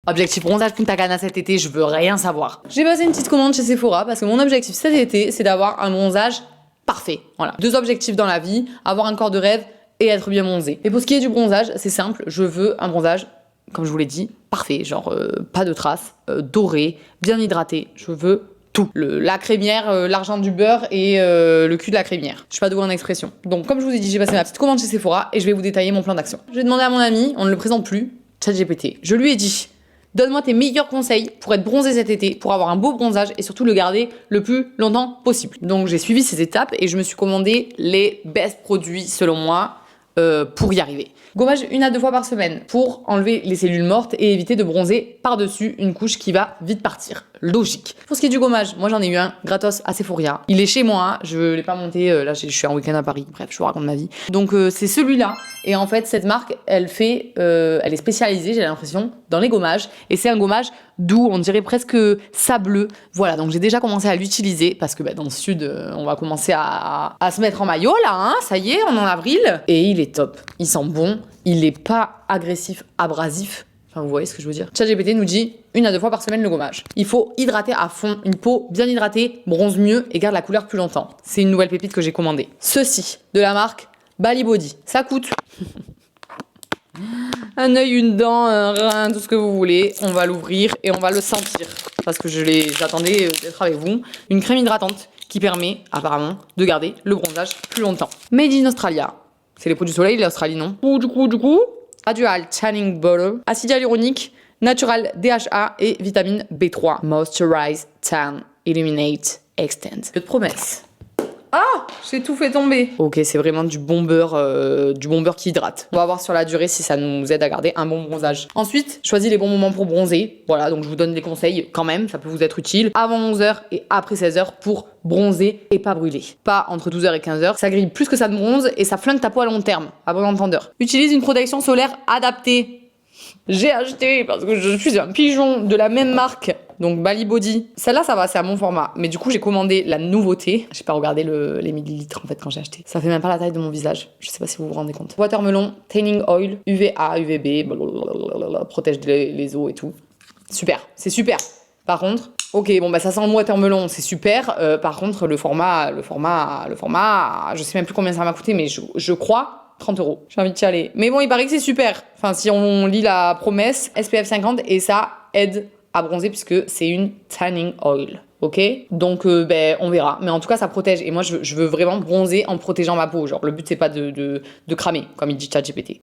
Objectif bronzage Punta Cana cet été, je veux rien savoir. J'ai passé une petite commande chez Sephora parce que mon objectif cet été, c'est d'avoir un bronzage parfait. Voilà. 2 objectifs dans la vie, avoir un corps de rêve et être bien bronzé. Et pour ce qui est du bronzage, c'est simple, je veux un bronzage, comme je vous l'ai dit, parfait. Genre pas de traces, doré, bien hydraté. Je veux tout. La crémière, l'argent du beurre et le cul de la crémière. Je suis pas douée en expression. Donc comme je vous ai dit, j'ai passé ma petite commande chez Sephora et je vais vous détailler mon plan d'action. Je vais demander à mon ami, on ne le présente plus, ChatGPT. Je lui ai dit, donne-moi tes meilleurs conseils pour être bronzé cet été, pour avoir un beau bronzage et surtout le garder le plus longtemps possible. Donc j'ai suivi ces étapes et je me suis commandé les best produits selon moi pour y arriver. Gommage 1 à 2 fois par semaine pour enlever les cellules mortes et éviter de bronzer par-dessus une couche qui va vite partir. Logique. Pour ce qui est du gommage, moi j'en ai eu un gratos à Sephora. Il est chez moi, je l'ai pas monté, là je suis en week-end à Paris, bref je vous raconte ma vie. Donc c'est celui-là et en fait cette marque elle est spécialisée, j'ai l'impression, dans les gommages et c'est un gommage doux, on dirait presque sableux. Voilà, donc j'ai déjà commencé à l'utiliser parce que dans le sud on va commencer à se mettre en maillot là, hein, ça y est, on est en avril et il est top, il sent bon, il est pas agressif, abrasif. Enfin, vous voyez ce que je veux dire. ChatGPT nous dit 1 à 2 fois par semaine le gommage. Il faut hydrater à fond. Une peau bien hydratée bronze mieux et garde la couleur plus longtemps. C'est une nouvelle pépite que j'ai commandée. Ceci, de la marque Bali Body. Ça coûte un œil, une dent, un rein, tout ce que vous voulez. On va l'ouvrir et on va le sentir. Parce que j'attendais d'être avec vous. Une crème hydratante qui permet, apparemment, de garder le bronzage plus longtemps. Made in Australia. C'est les produits du soleil, l'Australie, non? Du coup, Dual Tanning Butter, acide hyaluronique, natural DHA et vitamine B3. Moisturize, tan, illuminate, extend. Peu de promesses. Ah, j'ai tout fait tomber. Ok, c'est vraiment du bon beurre qui hydrate. On va voir sur la durée si ça nous aide à garder un bon bronzage. Ensuite, choisis les bons moments pour bronzer. Voilà, donc je vous donne des conseils quand même, ça peut vous être utile. Avant 11h et après 16h pour bronzer et pas brûler. Pas entre 12h et 15h, ça grille plus que ça de bronze et ça flingue ta peau à long terme, à bon entendeur. Utilise une protection solaire adaptée. J'ai acheté, parce que je suis un pigeon de la même marque, donc Bali Body. Celle-là, ça va, c'est à mon format. Mais du coup, j'ai commandé la nouveauté. J'ai pas regardé les millilitres en fait quand j'ai acheté. Ça fait même pas la taille de mon visage. Je sais pas si vous vous rendez compte. Watermelon, Tanning Oil, UVA, UVB, blablabla, protège les os et tout. Super, c'est super. Par contre, ok, bon bah ça sent le watermelon, c'est super. Par contre, le format, je sais même plus combien ça m'a coûté, mais je crois 30 €. J'ai envie de chialer. Mais bon, il paraît que c'est super. Enfin, si on lit la promesse, SPF 50 et ça aide à bronzer puisque c'est une tanning oil. Ok? Donc, on verra. Mais en tout cas, ça protège. Et moi, je veux vraiment bronzer en protégeant ma peau. Genre, le but, c'est pas de cramer, comme il dit ChatGPT.